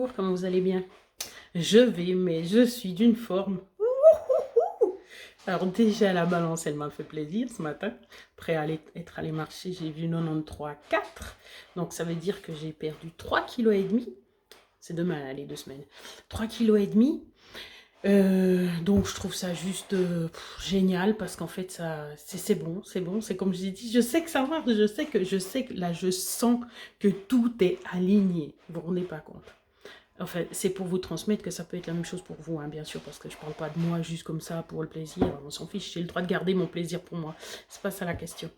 bonjour, comment vous allez bien? Je vais, mais je suis d'une forme. Alors déjà, la balance, elle m'a fait plaisir ce matin. Après être allé marcher, j'ai vu 93,4. Donc ça veut dire que j'ai perdu 3,5 kg. C'est demain, là, les 2 semaines. 3,5 kg. Donc je trouve ça juste génial parce qu'en fait c'est bon, c'est comme je l'ai dit, je sais que ça marche, je sais que là je sens que tout est aligné, vous vous rendez pas compte. Enfin, c'est pour vous transmettre que ça peut être la même chose pour vous, hein, bien sûr, parce que je parle pas de moi juste comme ça pour le plaisir, on s'en fiche, j'ai le droit de garder mon plaisir pour moi, c'est pas ça la question.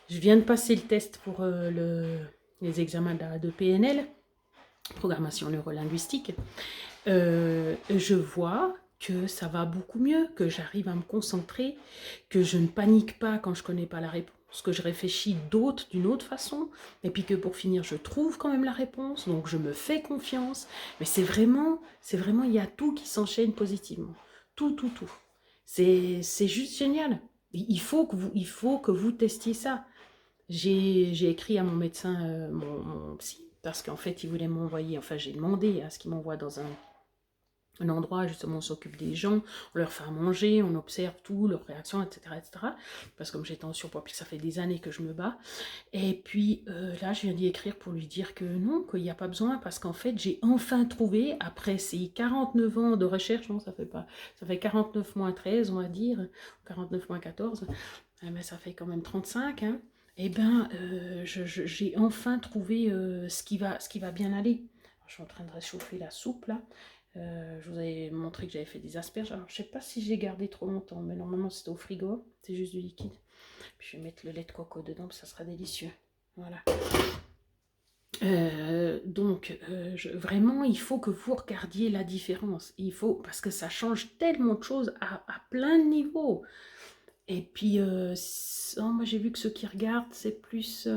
Je viens de passer le test pour les examens de PNL, programmation neurolinguistique. Je vois que ça va beaucoup mieux, que j'arrive à me concentrer, que je ne panique pas quand je connais pas la réponse, que je réfléchis d'une autre façon, et puis que pour finir, je trouve quand même la réponse, donc je me fais confiance. Mais c'est vraiment, il y a tout qui s'enchaîne positivement. Tout. C'est juste génial. Il faut que vous testiez ça. J'ai écrit à mon médecin, mon psy, parce qu'en fait, il voulait m'envoyer, enfin, j'ai demandé à ce qu'il m'envoie dans un endroit, justement, on s'occupe des gens, on leur fait à manger, on observe tout, leurs réactions, etc. Parce que comme j'étais en surpoids, puis ça fait des années que je me bats. Et puis là, je viens d'y écrire pour lui dire que non, qu'il n'y a pas besoin, parce qu'en fait, j'ai enfin trouvé, après ces 49 ans de recherche, non, ça fait 49 moins 13, on va dire, 49 moins 14, mais ça fait quand même 35, hein. Eh bien, j'ai enfin trouvé ce qui va bien aller. Alors, je suis en train de réchauffer la soupe, là. Je vous avais montré que j'avais fait des asperges. Alors, je sais pas si j'ai gardé trop longtemps, mais normalement, c'était au frigo. C'est juste du liquide. Puis, je vais mettre le lait de coco dedans, ça sera délicieux. Voilà. Vraiment, il faut que vous regardiez la différence. Parce que ça change tellement de choses à plein de niveaux. Et puis, moi j'ai vu que ceux qui regardent, c'est plus,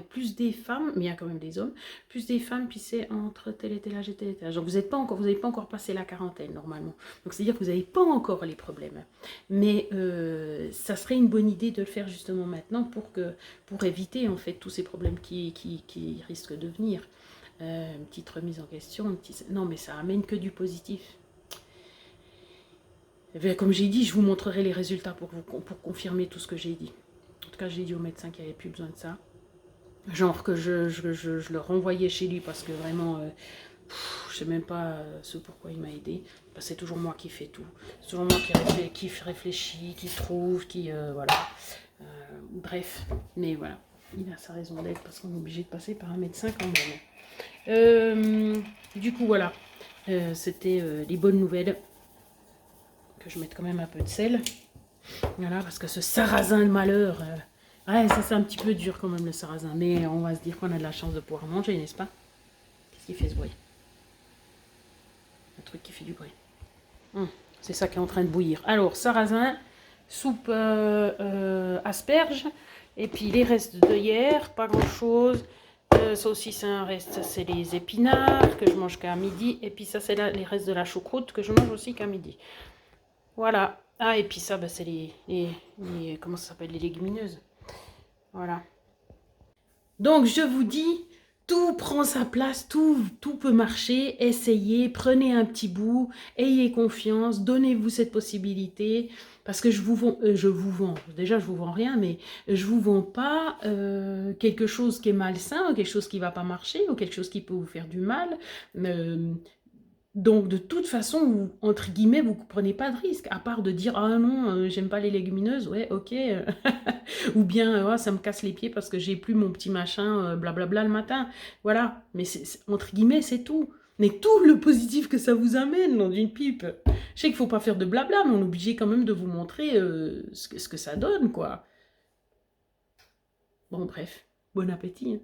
plus des femmes, mais il y a quand même des hommes, plus des femmes, puis c'est entre tel et tel âge et tel et tel âge. Donc vous n'avez pas encore passé la quarantaine normalement. Donc c'est-à-dire que vous n'avez pas encore les problèmes. Mais ça serait une bonne idée de le faire justement maintenant pour éviter en fait tous ces problèmes qui risquent de venir. Une petite remise en question, non mais ça amène que du positif. Comme j'ai dit, je vous montrerai les résultats pour confirmer tout ce que j'ai dit. En tout cas, j'ai dit au médecin qu'il n'y avait plus besoin de ça. Genre que je le renvoyais chez lui parce que vraiment, je ne sais même pas ce pourquoi il m'a aidé. Parce que c'est toujours moi qui fais tout. C'est toujours moi qui réfléchit, qui trouve, voilà. Bref, mais voilà. Il a sa raison d'être parce qu'on est obligé de passer par un médecin quand même. Du coup, voilà. C'était les bonnes nouvelles. Que je mette quand même un peu de sel. Voilà, parce que ce sarrasin de malheur, ouais, c'est un petit peu dur quand même le sarrasin, mais on va se dire qu'on a de la chance de pouvoir manger, n'est-ce pas? Qu'est-ce qui fait ce bruit? Un truc qui fait du bruit. C'est ça qui est en train de bouillir. Alors, sarrasin, soupe asperges, et puis les restes de hier, pas grand-chose. Ça aussi, c'est un reste, c'est les épinards que je mange qu'à midi, et puis ça, c'est les restes de la choucroute que je mange aussi qu'à midi. Voilà. Ah, et puis ça, bah, c'est comment ça s'appelle, les légumineuses. Voilà. Donc, je vous dis, tout prend sa place, tout peut marcher. Essayez, prenez un petit bout, ayez confiance, donnez-vous cette possibilité. Parce que je vous vends, déjà je vous vends rien, mais je vous vends pas quelque chose qui est malsain, ou quelque chose qui va pas marcher, ou quelque chose qui peut vous faire du mal. Donc, de toute façon, vous, entre guillemets, vous ne prenez pas de risque, à part de dire « Ah non, j'aime pas les légumineuses, ouais, ok. » Ou bien « Ah, ça me casse les pieds parce que j'ai plus mon petit machin, blablabla le matin. » Voilà, mais entre guillemets, c'est tout. Mais tout le positif que ça vous amène dans une pipe. Je sais qu'il ne faut pas faire de blabla, mais on est obligé quand même de vous montrer ce que ça donne, quoi. Bon, bref, bon appétit, hein.